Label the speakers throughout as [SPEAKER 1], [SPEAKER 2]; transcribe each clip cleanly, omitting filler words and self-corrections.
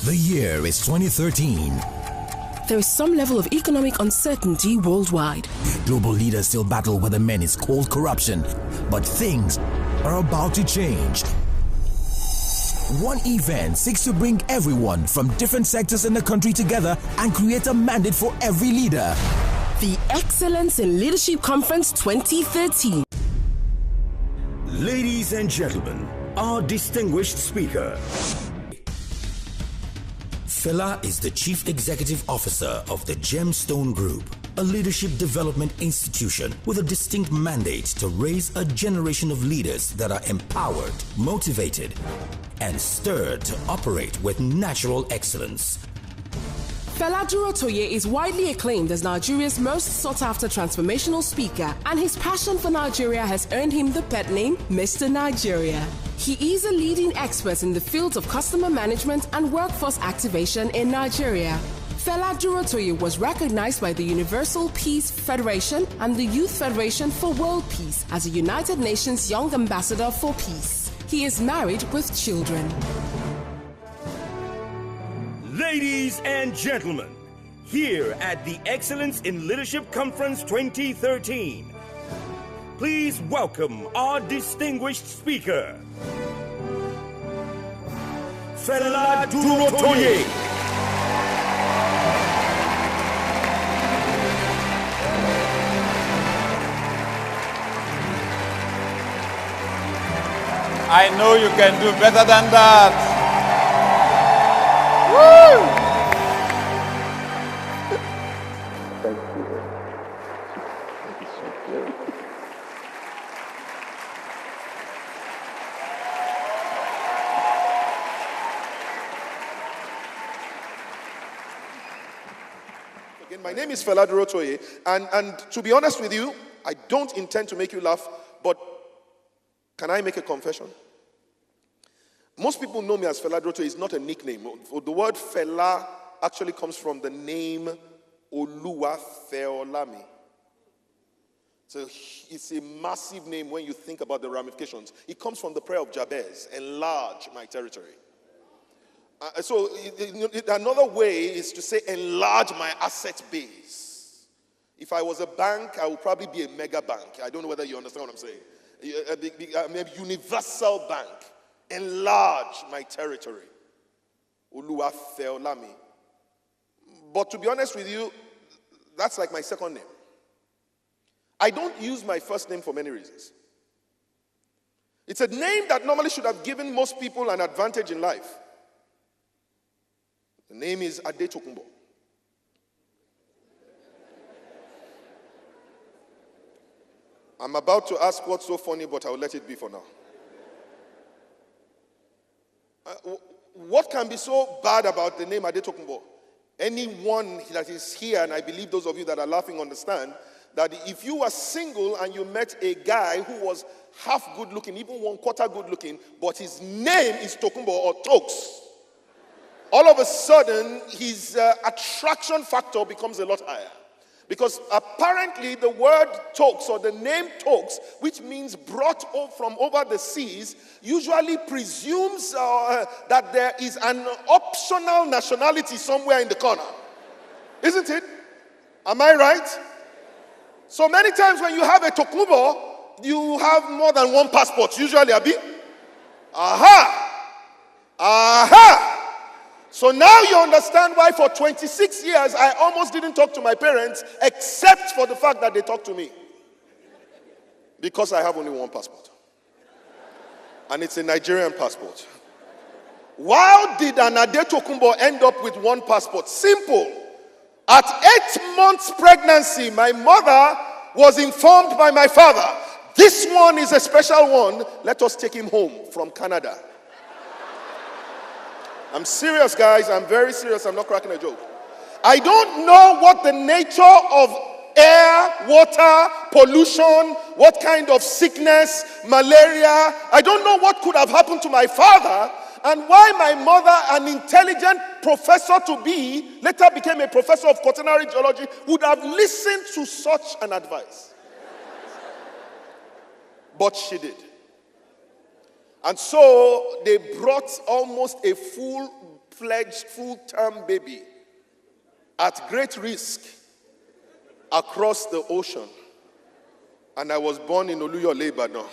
[SPEAKER 1] The year is 2013.
[SPEAKER 2] There is some level of economic uncertainty worldwide.
[SPEAKER 1] Global leaders still battle with a menace called corruption, but things are about to change. One event seeks to bring everyone from different sectors in the country together and create a mandate for every leader.
[SPEAKER 2] The Excellence in Leadership Conference 2013.
[SPEAKER 3] Ladies and gentlemen, our distinguished speaker. Fela is the Chief Executive Officer of the Gemstone Group, a leadership development institution with a distinct mandate to raise a generation of leaders that are empowered, motivated, and stirred to operate with natural excellence.
[SPEAKER 2] Fela Durotoye is widely acclaimed as Nigeria's most sought-after transformational speaker, and his passion for Nigeria has earned him the pet name Mr. Nigeria. He is a leading expert in the fields of customer management and workforce activation in Nigeria. Fela Durotoye was recognized by the Universal Peace Federation and the Youth Federation for World Peace as a United Nations Young Ambassador for Peace. He is married with children.
[SPEAKER 3] Ladies and gentlemen, here at the Excellence in Leadership Conference 2013, please welcome our distinguished speaker, Fela Durotoye.
[SPEAKER 4] I know you can do better than that. Woo!
[SPEAKER 5] Thank you. Thank you so much.
[SPEAKER 6] Again, my name is Fela Durotoye, and to be honest with you, I don't intend to make you laugh, but can I make a confession? Most people know me as Fela Durotoye. It's not a nickname. The word Fela actually comes from the name Oluwatheolami. So it's a massive name when you think about the ramifications. It comes from the prayer of Jabez, enlarge my territory. So another way is to say enlarge my asset base. If I was a bank, I would probably be a mega bank. I don't know whether you understand what I'm saying. I'm a universal bank. Enlarge my territory. Oluwatheolami. But to be honest with you, that's like my second name. I don't use my first name for many reasons. It's a name that normally should have given most people an advantage in life. The name is Adetokunbo. I'm about to ask what's so funny, but I'll let it be for now. What can be so bad about the name Adetokunbo? Anyone that is here, and I believe those of you that are laughing understand, that if you were single and you met a guy who was half good looking, even 1/4 good looking, but his name is Tokunbo or Tokes, all of a sudden his attraction factor becomes a lot higher. Because apparently the word Tokes or the name Tokes, which means brought from over the seas, usually presumes that there is an optional nationality somewhere in the corner. Isn't it? Am I right? So many times when you have a Tokunbo, you have more than one passport, usually, Abi. Aha! Aha! So now you understand why for 26 years I almost didn't talk to my parents except for the fact that they talked to me. Because I have only one passport. And it's a Nigerian passport. Why did an Adetokunbo end up with one passport? Simple. At 8 months pregnancy, my mother was informed by my father, this one is a special one, let us take him home from Canada. I'm serious, guys. I'm very serious. I'm not cracking a joke. I don't know what the nature of air, water, pollution, what kind of sickness, malaria. I don't know what could have happened to my father and why my mother, an intelligent professor to be, later became a professor of quaternary geology, would have listened to such an advice. But she did. And so they brought almost a full full-fledged, full-term baby at great risk across the ocean. And I was born in Oluyole, Ibadan.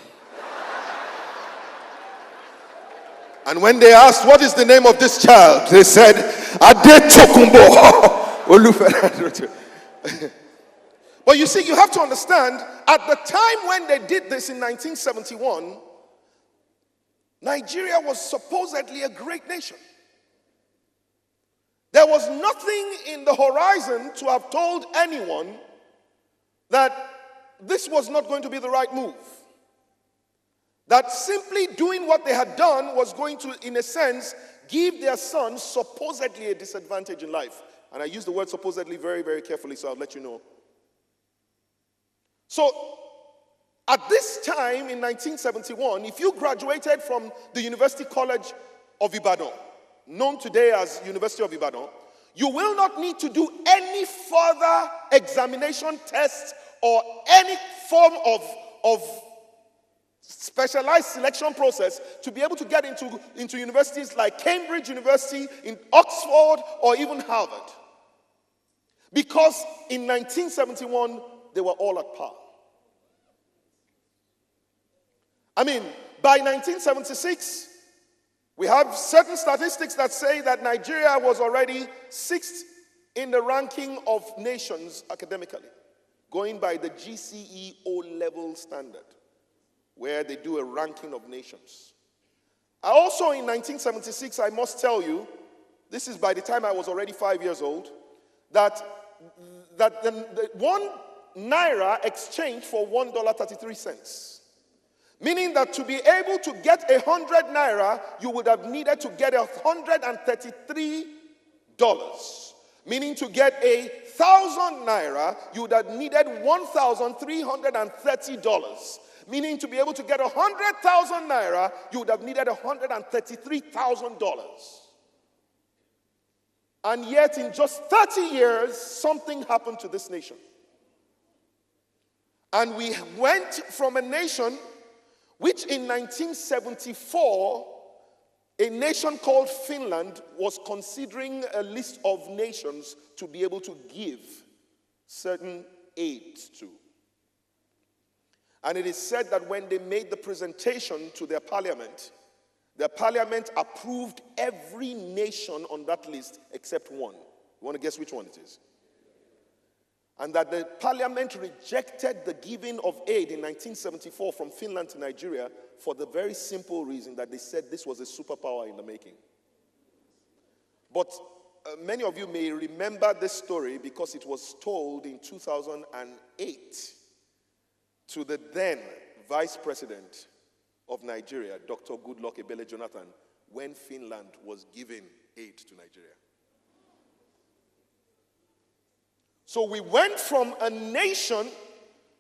[SPEAKER 6] And when they asked, what is the name of this child? They said, Ade Tokumbo. But you see, you have to understand, at the time when they did this in 1971, Nigeria was supposedly a great nation. There was nothing in the horizon to have told anyone that this was not going to be the right move. That simply doing what they had done was going to, in a sense, give their sons supposedly a disadvantage in life. And I use the word supposedly very, very carefully, so I'll let you know. So, at this time in 1971, if you graduated from the University College of Ibadan, known today as University of Ibadan, you will not need to do any further examination tests or any form of specialized selection process to be able to get into universities like Cambridge University, in Oxford, or even Harvard. Because in 1971, they were all at par. I mean, by 1976, we have certain statistics that say that Nigeria was already 6th in the ranking of nations academically, going by the GCE O-level standard, where they do a ranking of nations. Also in 1976, I must tell you, this is by the time I was already 5 years old, that the 1 naira exchanged for $1.33. Meaning that to be able to get 100 naira, you would have needed to get $133. Meaning to get 1,000 naira, you would have needed $1,330. Meaning to be able to get 100,000 naira, you would have needed $133,000. And yet in just 30 years, something happened to this nation. And we went from a nation which in 1974, a nation called Finland was considering a list of nations to be able to give certain aid to. And it is said that when they made the presentation to their parliament approved every nation on that list except one. You want to guess which one it is? And that the parliament rejected the giving of aid in 1974 from Finland to Nigeria for the very simple reason that they said this was a superpower in the making. But many of you may remember this story because it was told in 2008 to the then Vice President of Nigeria, Dr. Goodluck Ebele Jonathan, when Finland was giving aid to Nigeria. So we went from a nation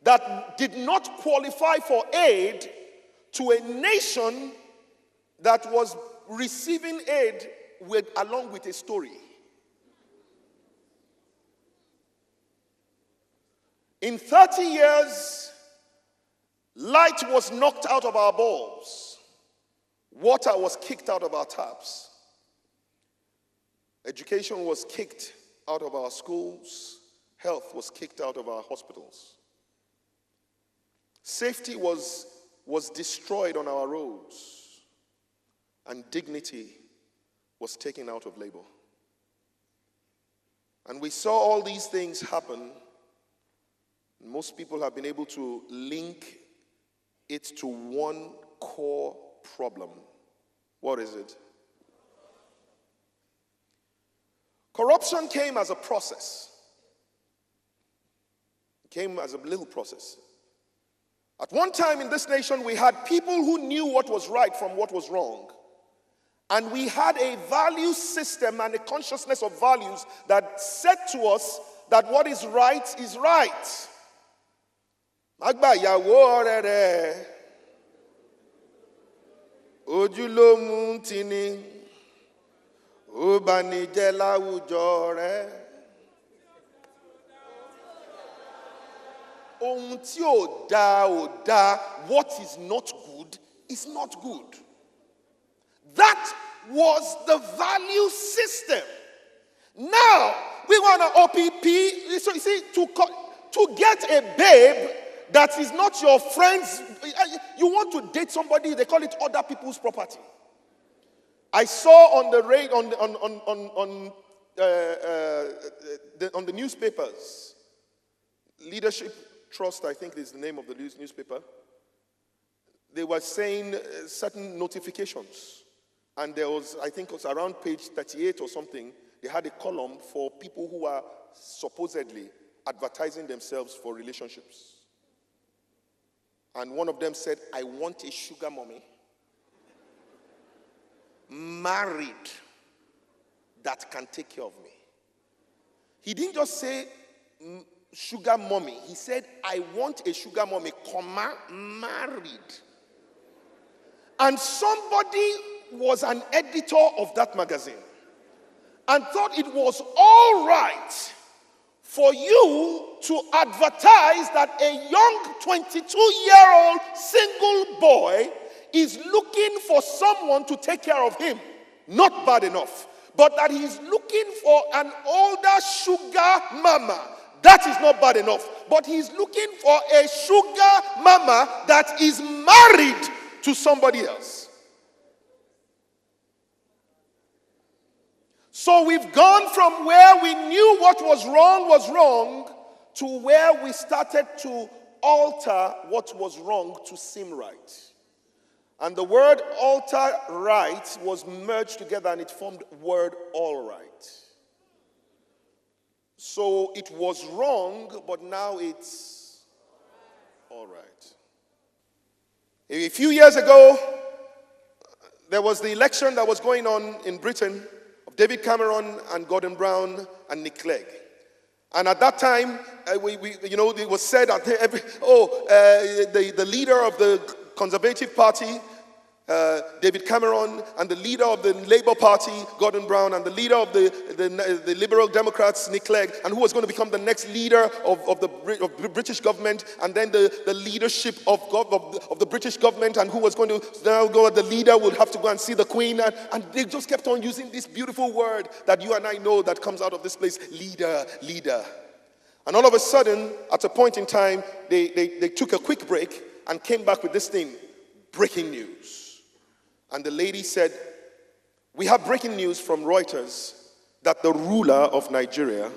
[SPEAKER 6] that did not qualify for aid to a nation that was receiving aid along with a story. In 30 years, light was knocked out of our bulbs. Water was kicked out of our taps. Education was kicked out of our schools. Health was kicked out of our hospitals. Safety was destroyed on our roads. And dignity was taken out of labor. And we saw all these things happen. Most people have been able to link it to one core problem. What is it? Corruption came as a process. It came as a little process. At one time in this nation, we had people who knew what was right from what was wrong. And we had a value system and a consciousness of values that said to us that what is right is right. Magba yawo orere ojulomu tini obanije láwùjọ rẹ̀. Ohun tí ò dáa, what is not good is not good. That was the value system. Now, we want an OPP. So you see, to get a babe that is not your friend's, you want to date somebody, they call it other people's property. I saw on the newspapers, Leadership Trust, I think is the name of the newspaper. They were saying certain notifications. And there was, I think it was around page 38 or something, they had a column for people who are supposedly advertising themselves for relationships. And one of them said, I want a sugar mommy, married, that can take care of me. He didn't just say sugar mommy. He said, I want a sugar mommy, comma, married. And somebody was an editor of that magazine and thought it was all right for you to advertise that a young 22-year-old single boy is looking for someone to take care of him. Not bad enough. But that he's looking for an older sugar mama. That is not bad enough. But he's looking for a sugar mama that is married to somebody else. So we've gone from where we knew what was wrong to where we started to alter what was wrong to seem right. And the word alter right was merged together and it formed word all right. So it was wrong, but now it's all right. A few years ago, there was the election that was going on in Britain of David Cameron and Gordon Brown and Nick Clegg. And at that time, it was said that the leader of the Conservative Party, David Cameron, and the leader of the Labour Party, Gordon Brown, and the leader of the Liberal Democrats, Nick Clegg, and who was going to become the next leader of the British government, and then the leadership of the British government, and who was going to now go, the leader would have to go and see the Queen, and they just kept on using this beautiful word that you and I know that comes out of this place, leader, leader. And all of a sudden, at a point in time, they took a quick break and came back with this thing, breaking news. And the lady said, we have breaking news from Reuters that the ruler of Nigeria,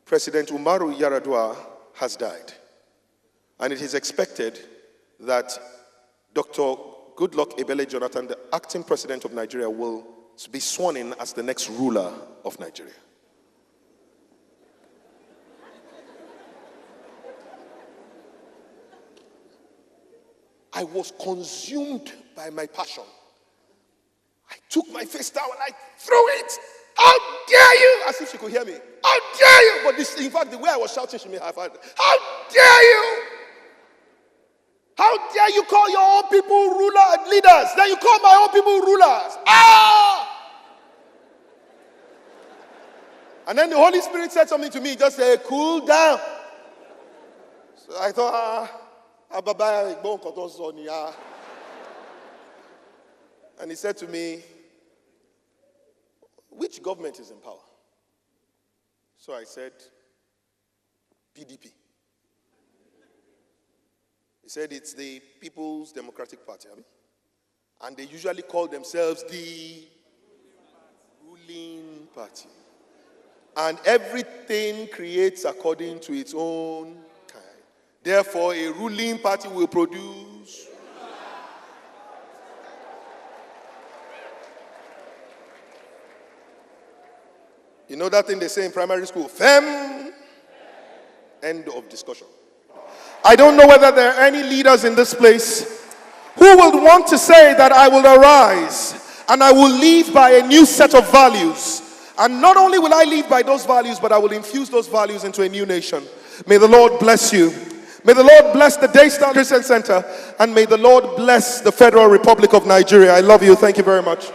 [SPEAKER 6] President Umaru Yar'Adua, has died. And it is expected that Dr. Goodluck Ebele Jonathan, the acting president of Nigeria, will be sworn in as the next ruler of Nigeria. I was consumed by my passion. I took my face down and I threw it. How dare you? As if she could hear me. How dare you? But this, in fact, the way I was shouting, she may have heard. How dare you? How dare you call your own people leaders? Then you call my own people rulers. Ah! And then the Holy Spirit said something to me. Just say, cool down. So I thought, and he said to me, which government is in power? So I said, PDP. He said, it's the People's Democratic Party. And they usually call themselves the ruling party. And everything creates according to its own kind. Therefore, a ruling party will produce. You know that thing they say in primary school? Fem. End of discussion. I don't know whether there are any leaders in this place who will want to say that I will arise and I will live by a new set of values. And not only will I live by those values, but I will infuse those values into a new nation. May the Lord bless you. May the Lord bless the Daystar Christian Center. And may the Lord bless the Federal Republic of Nigeria. I love you. Thank you very much.